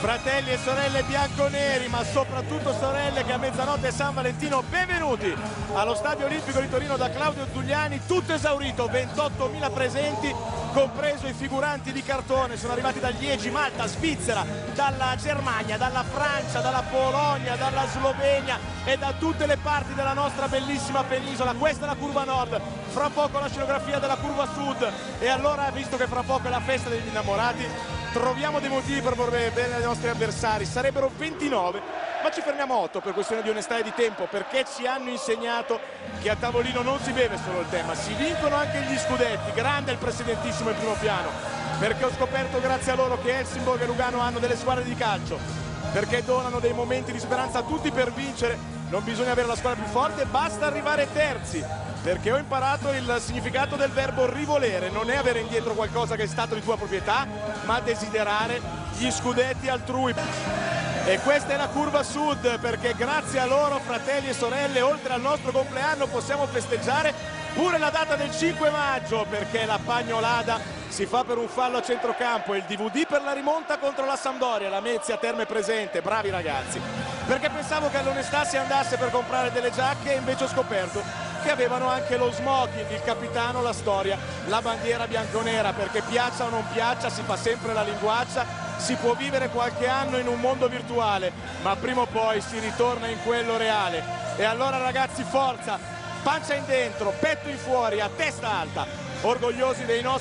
Fratelli e sorelle bianconeri, ma soprattutto sorelle che a mezzanotte è San Valentino, benvenuti allo Stadio Olimpico di Torino da Claudio Zuliani, tutto esaurito, 28.000 presenti, compreso i figuranti di cartone, sono arrivati da Liegi, Malta, Svizzera, dalla Germania, dalla Francia, dalla Polonia, dalla Slovenia e da tutte le parti della nostra bellissima penisola. Questa è la curva nord, fra poco la scenografia della curva sud, e allora, visto che fra poco è la festa degli innamorati, troviamo dei motivi per volere bene ai nostri avversari. Sarebbero 29, ma ci fermiamo a 8 per questione di onestà e di tempo, perché ci hanno insegnato che a tavolino non si beve solo il tema, si vincono anche gli scudetti. Grande il presidentissimo in primo piano, perché ho scoperto grazie a loro che Helsingborg e Lugano hanno delle squadre di calcio, perché donano dei momenti di speranza a tutti. Per vincere non bisogna avere la squadra più forte, basta arrivare terzi, perché ho imparato il significato del verbo rivolere, non è avere indietro qualcosa che è stato di tua proprietà, ma desiderare gli scudetti altrui. E questa è la curva sud, perché grazie a loro, fratelli e sorelle, oltre al nostro compleanno possiamo festeggiare pure la data del 5 maggio, perché la Pagnolada si fa per un fallo a centrocampo, il DVD per la rimonta contro la Sampdoria, la Mezia Terme presente, bravi ragazzi, perché pensavo che all'onestà si andasse per comprare delle giacche e invece ho scoperto che avevano anche lo smoking, il capitano, la storia, la bandiera bianconera, perché piaccia o non piaccia si fa sempre la linguaccia, si può vivere qualche anno in un mondo virtuale, ma prima o poi si ritorna in quello reale. E allora ragazzi, forza, pancia in dentro, petto in fuori, a testa alta, orgogliosi dei nostri